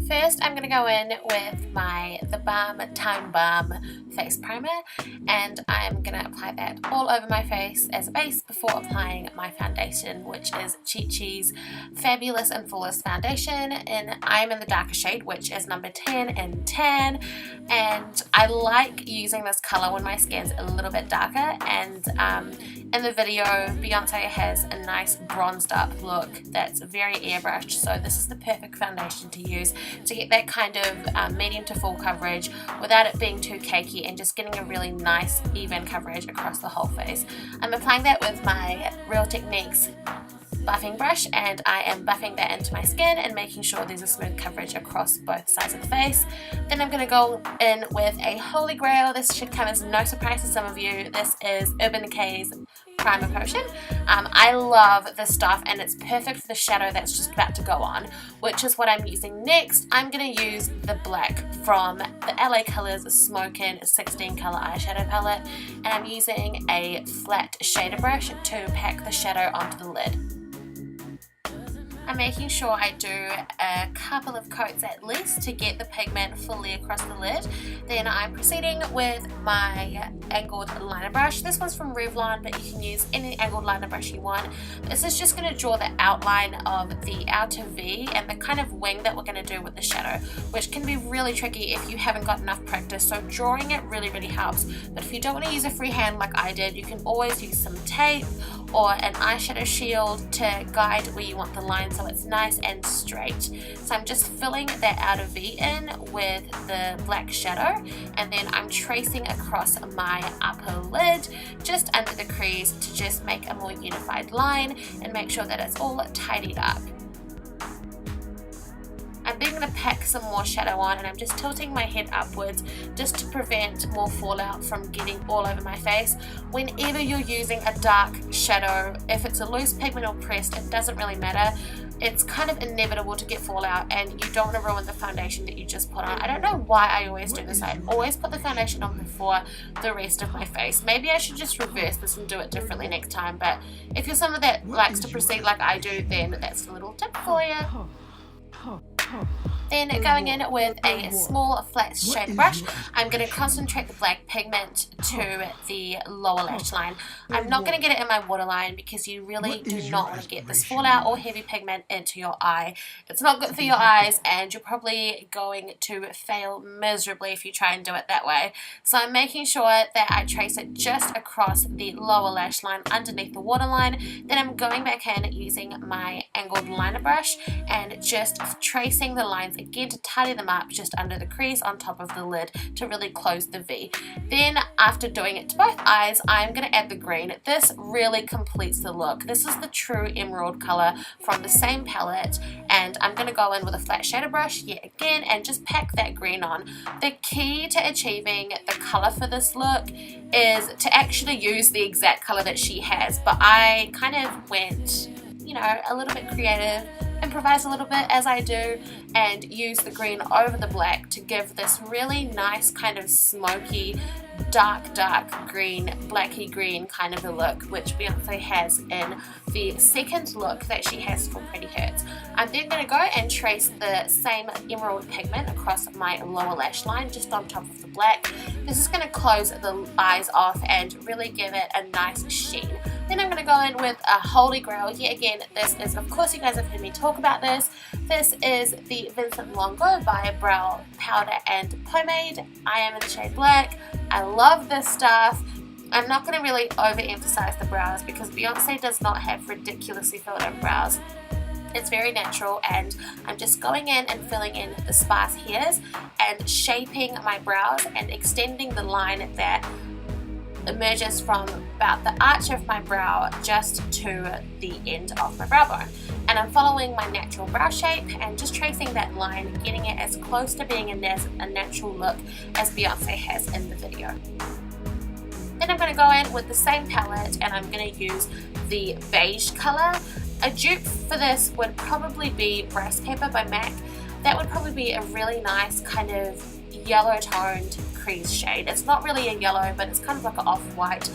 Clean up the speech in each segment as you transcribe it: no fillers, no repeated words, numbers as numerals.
First, I'm going to go in with the Balm Time Balm face primer, and I'm going to apply that all over my face as a base before applying my foundation, which is Chi Chi's Fabulous and Flawless Foundation, and I'm in the darker shade, which is number 10 in Tan, and I like using this colour when my skin's a little bit darker. And in the video, Beyonce has a nice bronzed up look that's very airbrushed, so this is the perfect foundation to use to get that kind of medium to full coverage without it being too cakey and just getting a really nice even coverage across the whole face. I'm applying that with my Real Techniques buffing brush, and I am buffing that into my skin and making sure there's a smooth coverage across both sides of the face. Then I'm going to go in with a holy grail. This should come as no surprise to some of you. This is Urban Decay's Primer Potion. I love this stuff, and it's perfect for the shadow that's just about to go on, which is what I'm using next. I'm going to use the black from the LA Colors Smokin' 16 color eyeshadow palette, and I'm using a flat shader brush to pack the shadow onto the lid. I'm making sure I do a couple of coats at least to get the pigment fully across the lid. Then I'm proceeding with my angled liner brush. This one's from Revlon, but you can use any angled liner brush you want. This is just going to draw the outline of the outer V and the kind of wing that we're going to do with the shadow, which can be really tricky if you haven't got enough practice. So drawing it really helps. But if you don't want to use a free hand like I did, you can always use some tape or an eyeshadow shield to guide where you want the line so it's nice and straight. So I'm just filling that outer V in with the black shadow, and then I'm tracing across my upper lid just under the crease to just make a more unified line and make sure that it's all tidied up. I'm then going to pack some more shadow on, and I'm just tilting my head upwards just to prevent more fallout from getting all over my face. Whenever you're using a dark shadow, if it's a loose pigment or pressed, it doesn't really matter. It's kind of inevitable to get fallout, and you don't want to ruin the foundation that you just put on. I don't know why I always do this. I always put the foundation on before the rest of my face. Maybe I should just reverse this and do it differently next time, but if you're someone that likes to proceed like I do, then that's a little tip for you. Then going in with a small flat shade brush, I'm going to concentrate the black pigment to the lower lash line. I'm not going to get it in my waterline because you really do not want to get this fallout or heavy pigment into your eye. It's not good for your eyes, and you're probably going to fail miserably if you try and do it that way. So I'm making sure that I trace it just across the lower lash line underneath the waterline. Then I'm going back in using my angled liner brush and just tracing the lines again to tidy them up just under the crease on top of the lid to really close the V. Then after doing it to both eyes, I'm going to add the green. This really completes the look. This is the true emerald color from the same palette, and I'm going to go in with a flat shader brush yet again and just pack that green on. The key to achieving the color for this look is to actually use the exact color that she has, but I kind of went, you know, a little bit creative, improvise a little bit as I do, and use the green over the black to give this really nice kind of smoky dark green, blacky green kind of a look, which Beyonce has in the second look that she has for Pretty Hurts. I'm then going to go and trace the same emerald pigment across my lower lash line just on top of the black. This is going to close the eyes off and really give it a nice sheen. Then I'm going to go in with a holy grail. Yet again, this is, of course you guys have heard me talk about this. This is the Vincent Longo by Brow Powder and Pomade. I am in the shade black. I love this stuff. I'm not going to really overemphasize the brows because Beyonce does not have ridiculously filled in brows. It's very natural, and I'm just going in and filling in the sparse hairs and shaping my brows and extending the line that emerges from about the arch of my brow just to the end of my brow bone. And I'm following my natural brow shape and just tracing that line, getting it as close to being a natural look as Beyonce has in the video. Then I'm going to go in with the same palette, and I'm going to use the beige color. A dupe for this would probably be Rice Paper by MAC. That would probably be a really nice kind of yellow toned crease shade. It's not really a yellow, but it's kind of like an off-white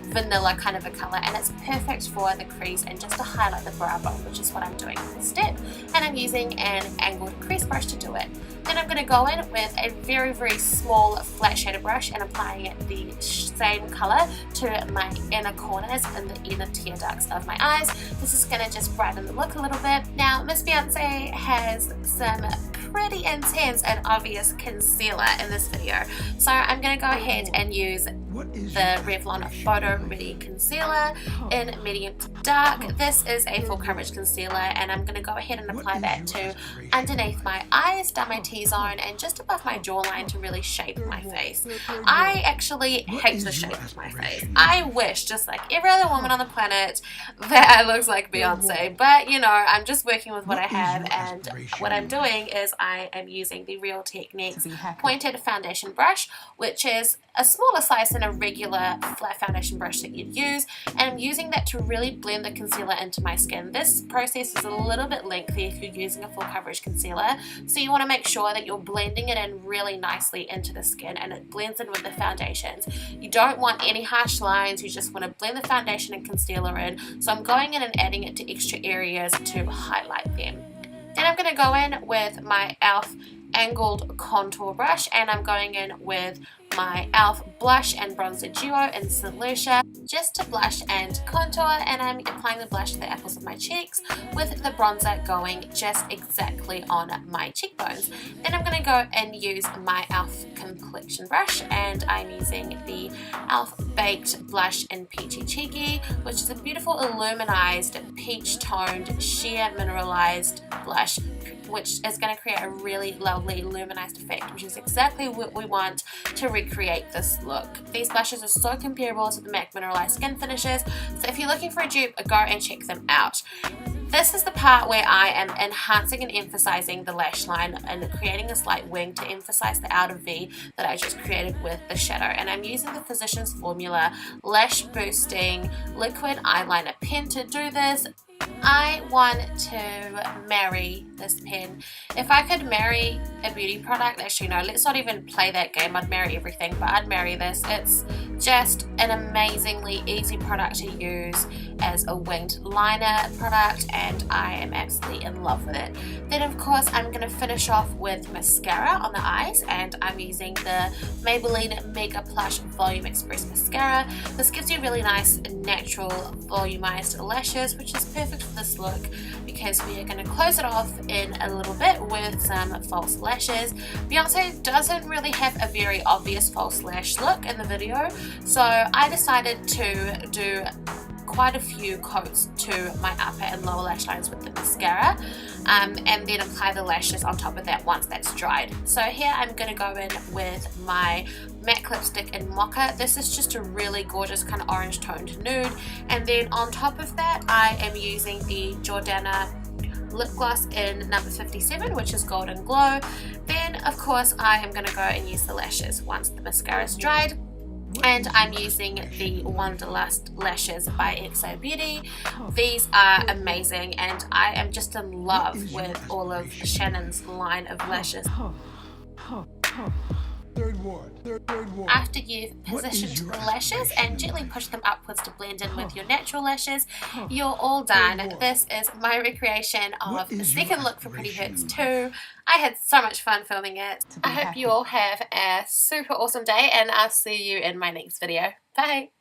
vanilla kind of a color, and it's perfect for the crease and just to highlight the brow bone, which is what I'm doing instead. And I'm using an angled crease brush to do it. Then I'm going to go in with a very, very small flat shader brush and applying the same color to my inner corners and the inner tear ducts of my eyes. This is going to just brighten the look a little bit. Now, Miss Beyonce has some pretty intense and obvious concealer in this video, so I'm going to go ahead and use the Revlon Photo Ready Concealer in medium to dark. This is a full coverage concealer, and I'm going to go ahead and apply that to underneath my eyes, down my T-zone, and just above my jawline to really shape my face. I actually hate the shape of my face. I wish, just like every other woman on the planet, that I look like Beyonce, but you know, I'm just working with what I have, and what I'm doing is I am using the Real Techniques pointed foundation brush, which is a smaller size than a regular flat foundation brush that you'd use, and I'm using that to really blend the concealer into my skin. This process is a little bit lengthy if you're using a full coverage concealer, so you want to make sure that you're blending it in really nicely into the skin and it blends in with the foundations. You don't want any harsh lines, you just want to blend the foundation and concealer in, so I'm going in and adding it to extra areas to highlight them. Then I'm going to go in with my e.l.f. angled contour brush, and I'm going in with my e.l.f. blush and bronzer duo in St. Lucia just to blush and contour, and I'm applying the blush to the apples of my cheeks with the bronzer going just exactly on my cheekbones. Then I'm going to go and use my e.l.f. complexion brush, and I'm using the e.l.f. Baked Blush in Peachy Cheeky, which is a beautiful illuminized peach toned sheer mineralized blush, which is going to create a really lovely luminized effect, which is exactly what we want to recreate this look. These blushes are so comparable to the MAC Mineralized Skin Finishes, so if you're looking for a dupe, go and check them out. This is the part where I am enhancing and emphasizing the lash line and creating a slight wing to emphasize the outer V that I just created with the shadow. And I'm using the Physicians Formula Lash Boosting Liquid Eyeliner Pen to do this. I want to marry this pen. If I could marry a beauty product, actually no, let's not even play that game. I'd marry everything, but I'd marry this. It's just an amazingly easy product to use as a winged liner product, and I am absolutely in love with it. Then of course I'm going to finish off with mascara on the eyes, and I'm using the Maybelline Mega Plush Volume Express Mascara. This gives you really nice natural volumized lashes, which is perfect for this look because we are going to close it off in a little bit with some false lashes. Beyonce doesn't really have a very obvious false lash look in the video, so I decided to do quite a few coats to my upper and lower lash lines with the mascara, and then apply the lashes on top of that once that's dried. So here I'm going to go in with my matte lipstick in Mocha. This is just a really gorgeous kind of orange toned nude, and then on top of that I am using the Jordana lip gloss in number 57, which is Golden Glow. Then of course I am going to go and use the lashes once the mascara is dried, and I'm using the Wanderlust lashes by XO Beauty. These are amazing, and I am just in love with all of Shannon's line of lashes. After you've positioned the lashes and gently push them upwards to blend in with your natural lashes, you're all done. This is my recreation of the second look for Pretty Hurts 2. I had so much fun filming it. I hope you all have a super awesome day, and I'll see you in my next video. Bye!